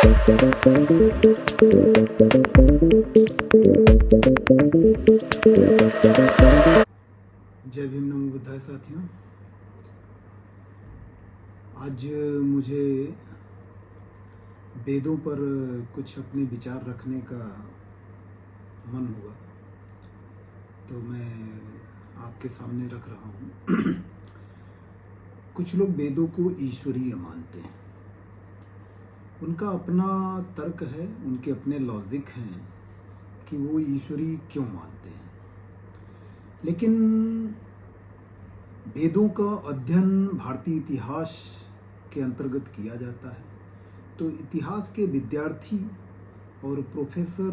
जय भीम नमो बुद्धाय साथियों। आज मुझे वेदों पर कुछ अपने विचार रखने का मन हुआ, तो मैं आपके सामने रख रहा हूँ। कुछ लोग वेदों को ईश्वरीय मानते हैं, उनका अपना तर्क है, उनके अपने लॉजिक हैं कि वो ईश्वरीय क्यों मानते हैं। लेकिन वेदों का अध्ययन भारतीय इतिहास के अंतर्गत किया जाता है, तो इतिहास के विद्यार्थी और प्रोफेसर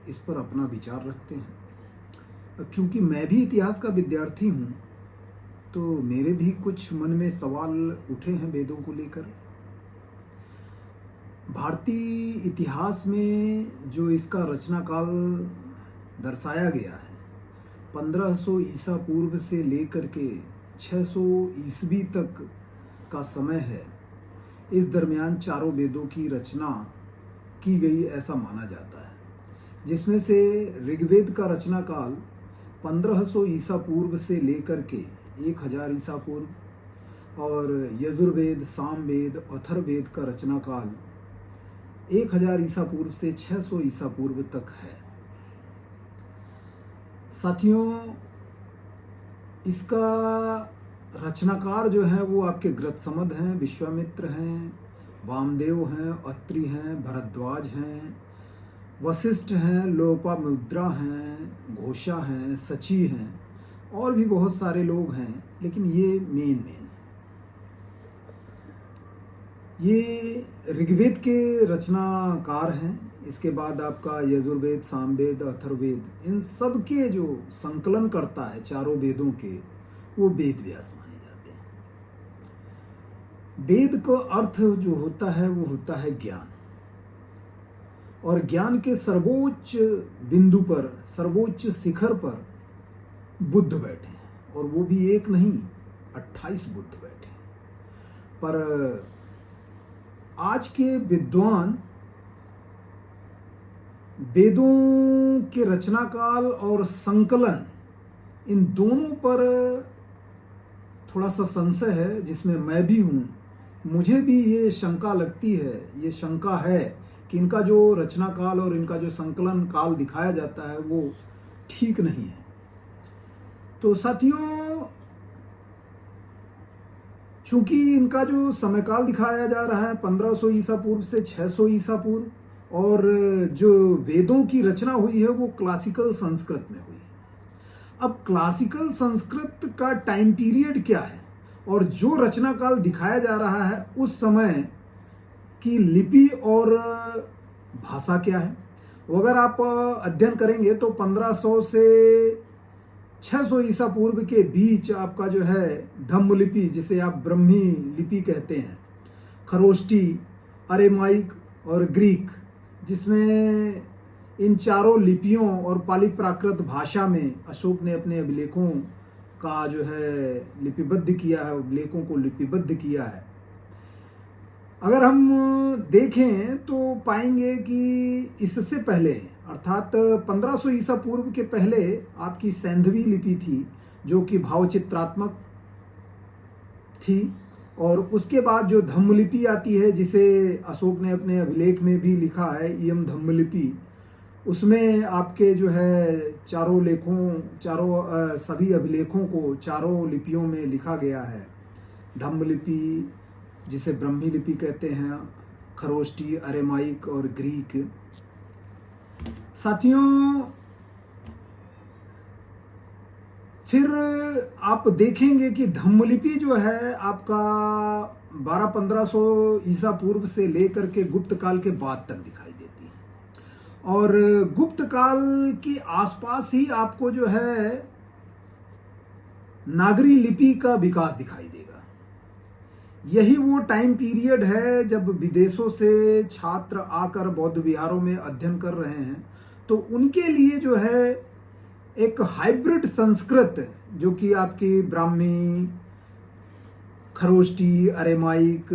इस पर अपना विचार रखते हैं। अब चूंकि मैं भी इतिहास का विद्यार्थी हूँ, तो मेरे भी कुछ मन में सवाल उठे हैं वेदों को लेकर। भारतीय इतिहास में जो इसका रचना काल दर्शाया गया है, 1500 ईसा पूर्व से लेकर के 600 ईस्वी तक का समय है। इस दरमियान चारों वेदों की रचना की गई ऐसा माना जाता है, जिसमें से ऋग्वेद का रचना काल 1500 ईसा पूर्व से लेकर के 1000 ईसा पूर्व और यजुर्वेद, सामवेद, अथर्ववेद का रचना काल 1000 ईसा पूर्व से 600 ईसा पूर्व तक है। साथियों, इसका रचनाकार जो है वो आपके ग्रथसमद हैं, विश्वामित्र हैं, वामदेव हैं, अत्रि हैं, भरद्वाज हैं, वशिष्ठ हैं, लोपामुद्रा हैं, घोषा हैं, सची हैं और भी बहुत सारे लोग हैं, लेकिन ये मेन हैं। ये ऋग्वेद के रचनाकार हैं। इसके बाद आपका यजुर्वेद, सामवेद, अथर्ववेद, इन सब के जो संकलन करता है चारों वेदों के, वो वेद व्यास माने जाते हैं। वेद का अर्थ जो होता है वो होता है ज्ञान, और ज्ञान के सर्वोच्च बिंदु पर, सर्वोच्च शिखर पर बुद्ध बैठे हैं, और वो भी एक नहीं 28 बुद्ध बैठे हैं। पर आज के विद्वान वेदों के रचनाकाल और संकलन, इन दोनों पर थोड़ा सा संशय है, जिसमें मैं भी हूँ। मुझे भी ये शंका लगती है, ये शंका है कि इनका जो रचनाकाल और इनका जो संकलन काल दिखाया जाता है वो ठीक नहीं है। तो साथियों, चूंकि इनका जो समयकाल दिखाया जा रहा है 1500 ईसा पूर्व से 600 ईसा पूर्व, और जो वेदों की रचना हुई है वो क्लासिकल संस्कृत में हुई है। अब क्लासिकल संस्कृत का टाइम पीरियड क्या है और जो रचना काल दिखाया जा रहा है उस समय की लिपि और भाषा क्या है, वो अगर आप अध्ययन करेंगे तो 1500 से 600 ईसा पूर्व के बीच आपका जो है धम्म लिपि, जिसे आप ब्रह्मी लिपि कहते हैं, खरोष्टी, अरेमाइक और ग्रीक, जिसमें इन चारों लिपियों और पाली प्राकृत भाषा में अशोक ने अपने अभिलेखों का जो है लिपिबद्ध किया है, अभिलेखों को लिपिबद्ध किया है। अगर हम देखें तो पाएंगे कि इससे पहले, अर्थात 1500 ईसा पूर्व के पहले आपकी सैंधवी लिपि थी, जो कि भावचित्रात्मक थी, और उसके बाद जो धम्मलिपि आती है, जिसे अशोक ने अपने अभिलेख में भी लिखा है, इयम धम्मलिपि, उसमें आपके जो है चारों लेखों, सभी अभिलेखों को चारों लिपियों में लिखा गया है। धम्मलिपि, जिसे ब्रह्मी लिपि कहते हैं, खरोष्टी, अरेमाइक और ग्रीक। साथियों, फिर आप देखेंगे कि धम्मलिपि जो है आपका 1200-1500 ईसा पूर्व से लेकर के गुप्त काल के बाद तक दिखाई देती है, और गुप्त काल के आसपास ही आपको जो है नागरी लिपि का विकास दिखाई देगा। यही वो टाइम पीरियड है जब विदेशों से छात्र आकर बौद्ध विहारों में अध्ययन कर रहे हैं, तो उनके लिए जो है एक हाइब्रिड संस्कृत, जो कि आपकी ब्राह्मी, खरोष्टी, अरेमाइक,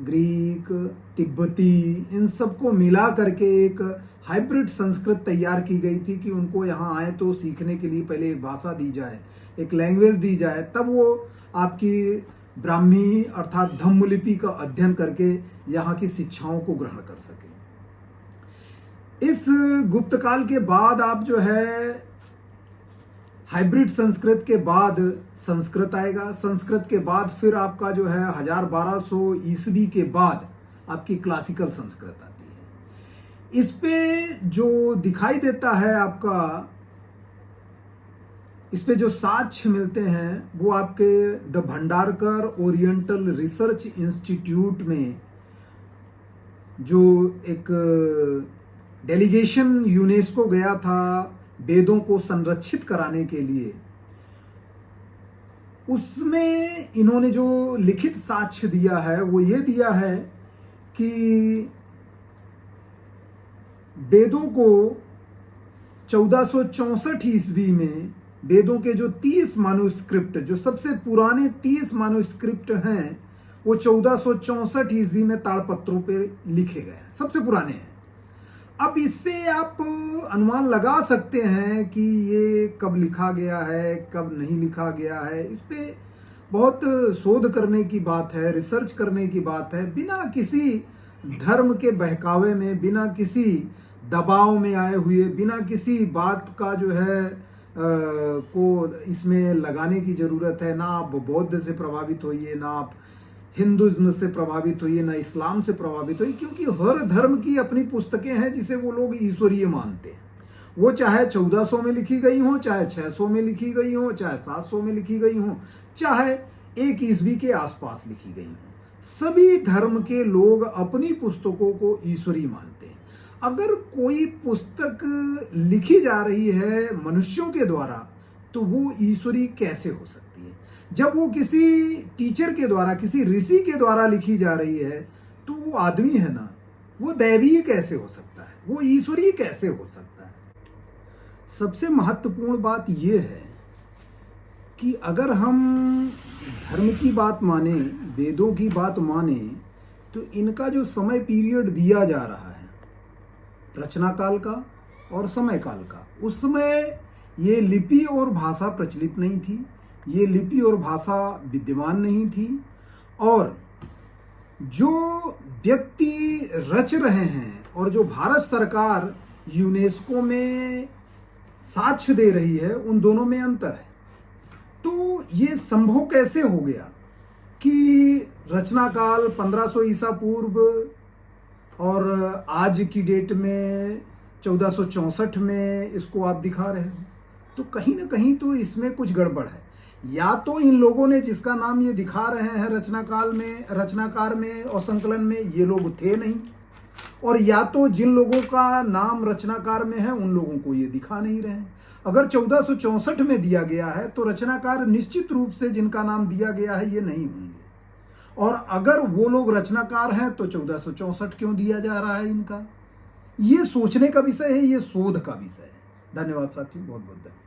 ग्रीक, तिब्बती, इन सबको मिला करके एक हाइब्रिड संस्कृत तैयार की गई थी कि उनको यहाँ आए तो सीखने के लिए पहले एक भाषा दी जाए, एक लैंग्वेज दी जाए, तब वो आपकी ब्राह्मी अर्थात धम्मलिपि का अध्ययन करके यहाँ की शिक्षाओं को ग्रहण कर सके। इस गुप्त काल के बाद आप जो है हाइब्रिड संस्कृत के बाद संस्कृत आएगा, संस्कृत के बाद फिर आपका जो है 1200 ईस्वी के बाद आपकी क्लासिकल संस्कृत आती है। इस पे जो दिखाई देता है आपका, इस पे जो साक्ष्य मिलते हैं वो आपके the Bhandarkar oriental research institute में जो एक डेलीगेशन यूनेस्को गया था वेदों को संरक्षित कराने के लिए, उसमें इन्होंने जो लिखित साक्ष्य दिया है वो ये दिया है कि वेदों को 1464 ईस्वी में वेदों के जो 30 मानुस्क्रिप्ट, जो सबसे पुराने 30 मानुस्क्रिप्ट हैं, वो 1464 ईस्वी में ताड़पत्रों पे लिखे गए हैं, सबसे पुराने हैं। अब इससे आप अनुमान लगा सकते हैं कि ये कब लिखा गया है, कब नहीं लिखा गया है। इस पे बहुत शोध करने की बात है, रिसर्च करने की बात है, बिना किसी धर्म के बहकावे में, बिना किसी दबाव में आए हुए, बिना किसी बात का जो है को इसमें लगाने की ज़रूरत है। ना आप बौद्ध से प्रभावित होइए, ना आप हिंदुज्म से प्रभावित होइए, ना इस्लाम से प्रभावित होइए, क्योंकि हर धर्म की अपनी पुस्तकें हैं जिसे वो लोग ईश्वरीय मानते हैं। वो चाहे 1400 में लिखी गई हो, चाहे 600 में लिखी गई हो, चाहे 700 में लिखी गई हो, चाहे 1 ईस्वी के आसपास लिखी गई हो, सभी धर्म के लोग अपनी पुस्तकों को ईश्वरीय मानते हैं। अगर कोई पुस्तक लिखी जा रही है मनुष्यों के द्वारा, तो वो ईश्वरीय कैसे हो सकती है? जब वो किसी टीचर के द्वारा, किसी ऋषि के द्वारा लिखी जा रही है, तो वो आदमी है ना, वो दैवीय कैसे हो सकता है, वो ईश्वरीय कैसे हो सकता है? सबसे महत्वपूर्ण बात यह है कि अगर हम धर्म की बात माने, वेदों की बात माने, तो इनका जो समय पीरियड दिया जा रहा है रचना काल का और समय काल का, उसमें ये लिपि और भाषा प्रचलित नहीं थी, ये लिपि और भाषा विद्यमान नहीं थी, और जो व्यक्ति रच रहे हैं और जो भारत सरकार यूनेस्को में साक्ष्य दे रही है, उन दोनों में अंतर है। तो ये संभव कैसे हो गया कि रचना काल 1500 ईसा पूर्व और आज की डेट में 1464 में इसको आप दिखा रहे हो? तो कहीं ना कहीं तो इसमें कुछ गड़बड़ है। या तो इन लोगों ने जिसका नाम ये दिखा रहे हैं रचनाकार में और संकलन में, ये लोग थे नहीं, और या तो जिन लोगों का नाम रचनाकार में है उन लोगों को ये दिखा नहीं रहे हैं। अगर 1464 में दिया गया है तो रचनाकार निश्चित रूप से जिनका नाम दिया गया है ये नहीं होंगे, और अगर वो लोग रचनाकार हैं तो 1464 क्यों दिया जा रहा है इनका? ये सोचने का विषय है, ये शोध का विषय है। धन्यवाद साथियों, बहुत बहुत धन्यवाद।